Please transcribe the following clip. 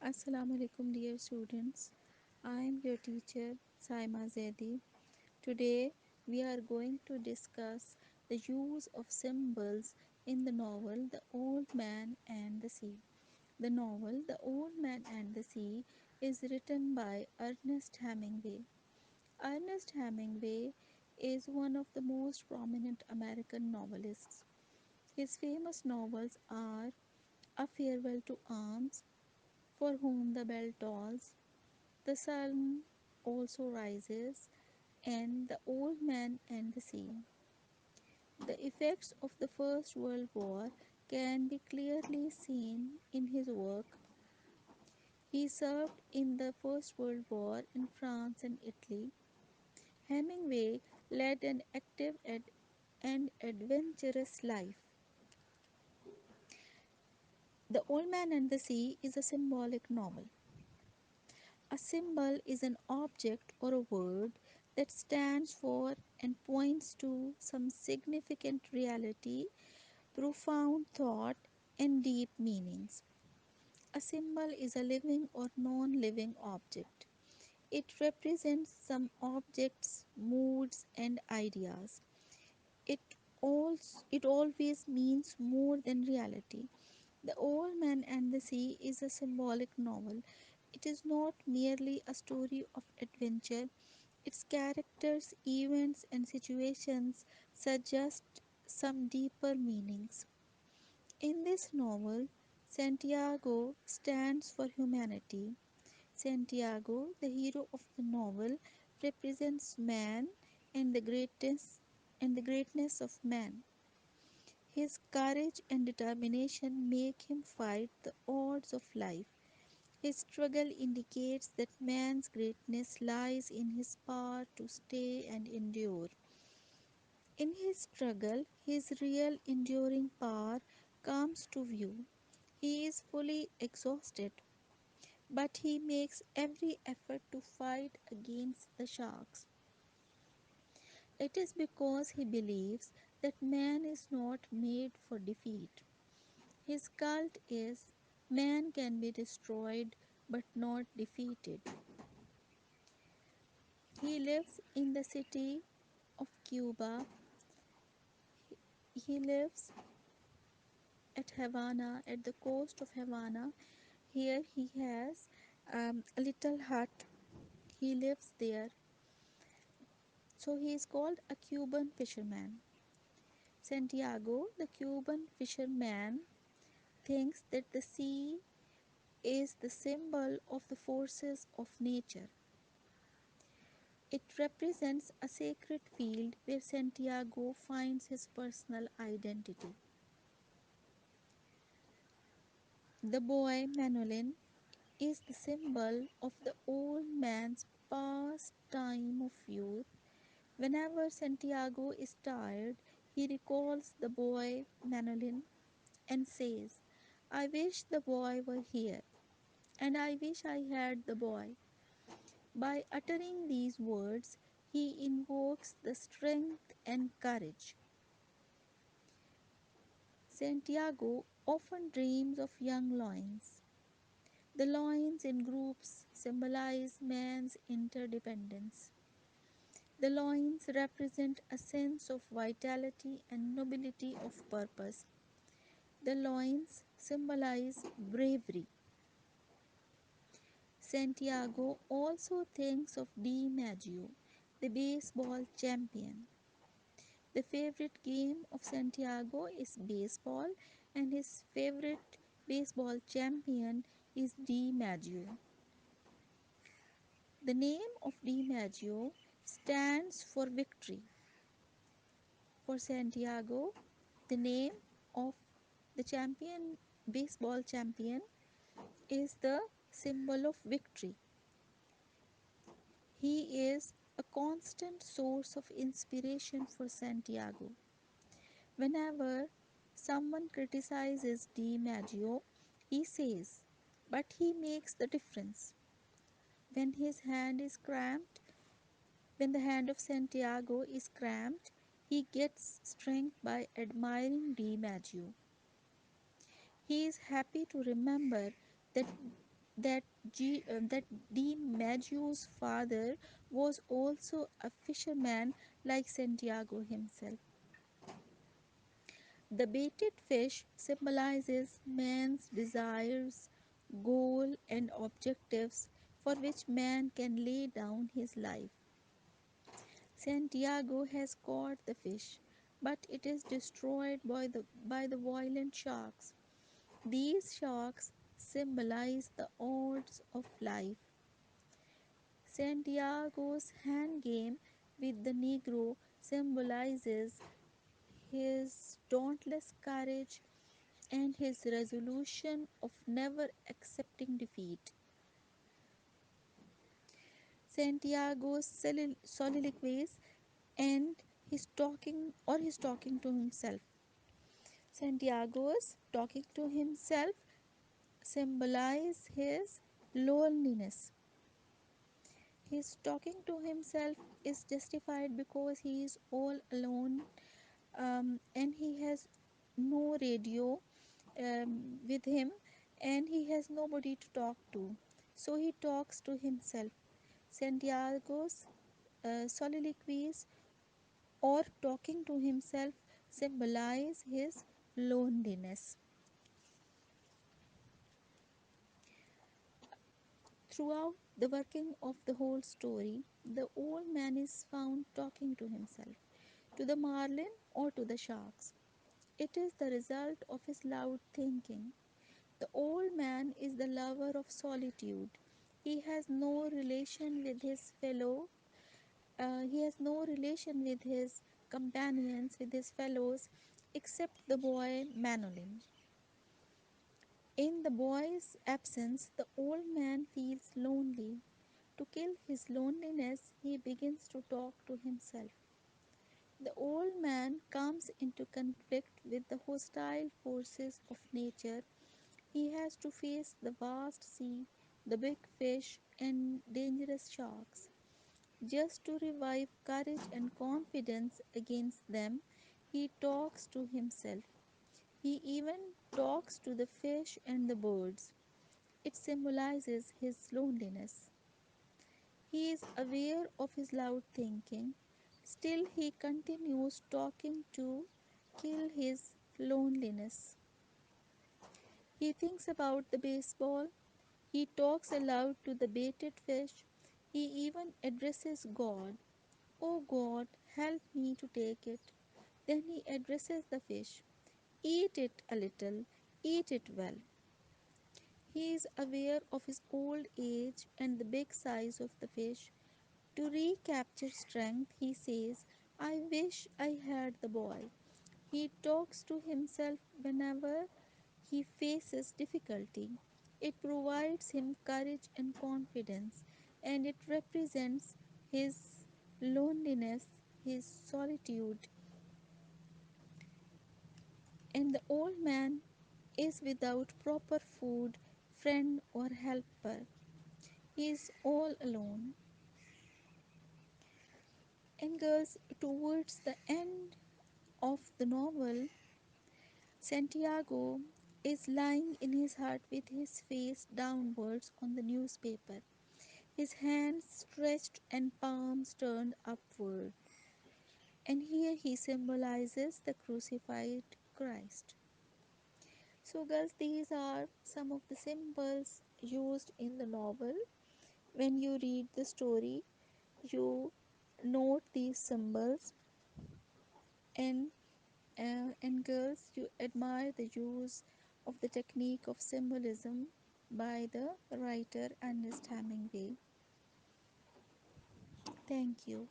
Assalamu alaikum, dear students. I am your teacher, Saima Zaidi. Today, we are going to discuss the use of symbols in the novel The Old Man and the Sea. The novel The Old Man and the Sea is written by Ernest Hemingway. Ernest Hemingway is one of the most prominent American novelists. His famous novels are A Farewell to Arms, For Whom the Bell Tolls, The sun also rises, and The Old Man and the Sea. The effects of the First World War can be clearly seen in his work. He served in the First World War in France and Italy. Hemingway led an active and adventurous life. The Old Man and the Sea is a symbolic novel. A symbol is an object or a word that stands for and points to some significant reality, profound thought, and deep meanings. A symbol is a living or non living object. It represents some objects, moods, and ideas. It always means more than reality. The Old Man and the Sea is a symbolic novel. It is not merely a story of adventure. Its characters, events, and situations suggest some deeper meanings. In this novel, Santiago stands for humanity. Santiago, the hero of the novel, represents man and the greatness of man. His courage and determination make him fight the odds of life. His struggle indicates that man's greatness lies in his power to stay and endure. In his struggle, his real enduring power comes to view. He is fully exhausted, but he makes every effort to fight against the sharks. It is because he believes that man is not made for defeat. His cult is man can be destroyed but not defeated. He lives in the city of Cuba. He lives at Havana, at the coast of Havana. Here he has a little hut. He lives there. So he is called a Cuban fisherman. Santiago, the Cuban fisherman, thinks that the sea is the symbol of the forces of nature. It represents a sacred field where Santiago finds his personal identity. The boy Manolin is the symbol of the old man's past time of youth. Whenever Santiago is tired, he recalls the boy Manolin and says, I wish the boy were here, and I wish I had the boy. By uttering these words, he invokes the strength and courage. Santiago often dreams of young lions. The lions in groups symbolize man's interdependence. The lions represent a sense of vitality and nobility of purpose. The lions symbolize bravery. Santiago also thinks of DiMaggio, the baseball champion. The favorite game of Santiago is baseball, and his favorite baseball champion is DiMaggio. The name of DiMaggio stands for victory. For Santiago, the name of the champion baseball champion is the symbol of victory. He is a constant source of inspiration for Santiago. Whenever someone criticizes DiMaggio, he says, but he makes the difference. When his hand is cramped, when the hand of Santiago is cramped, he gets strength by admiring DiMaggio. He is happy to remember that that that DiMaggio's father was also a fisherman like Santiago himself. The baited fish symbolizes man's desires, goal and objectives for which man can lay down his life. Santiago has caught the fish, but it is destroyed by the violent sharks. These sharks symbolize the odds of life. Santiago's hand game with the Negro symbolizes his dauntless courage and his resolution of never accepting defeat. Santiago's soliloquies and his talking to himself. Santiago's talking to himself symbolize his loneliness. His talking to himself is justified because he is all alone, and he has no radio with him, and he has nobody to talk to. So he talks to himself. Santiago's soliloquies or talking to himself symbolize his loneliness. Throughout the working of the whole story, the old man is found talking to himself, to the marlin or to the sharks. It is the result of his loud thinking. The old man is the lover of solitude. He has no relation with his fellow, he has no relation with his companions, with his fellows, except the boy Manolin. In the boy's absence, the old man feels lonely. To kill his loneliness, he begins to talk to himself. The old man comes into conflict with the hostile forces of nature. He has to face the vast sea, the big fish, and dangerous sharks. Just to revive courage and confidence against them, he talks to himself. He even talks to the fish and the birds. It symbolizes his loneliness. He is aware of his loud thinking. Still, he continues talking to kill his loneliness. He thinks about the baseball. He talks aloud to the baited fish. He even addresses God. Oh God, help me to take it. Then he addresses the fish. Eat it a little, eat it well. He is aware of his old age and the big size of the fish. To recapture strength, he says, I wish I had the boy. He talks to himself whenever he faces difficulty. It provides him courage and confidence, and it represents his loneliness, his solitude. And the old man is without proper food, friend, or helper. He is all alone. And girls, towards the end of the novel, Santiago is lying in his hut with his face downwards on the newspaper, his hands stretched and palms turned upward. And here he symbolizes the crucified Christ. So, girls, these are some of the symbols used in the novel. When you read the story, you note these symbols, and girls, you admire the use of the technique of symbolism by the writer Ernest Hemingway. Thank you.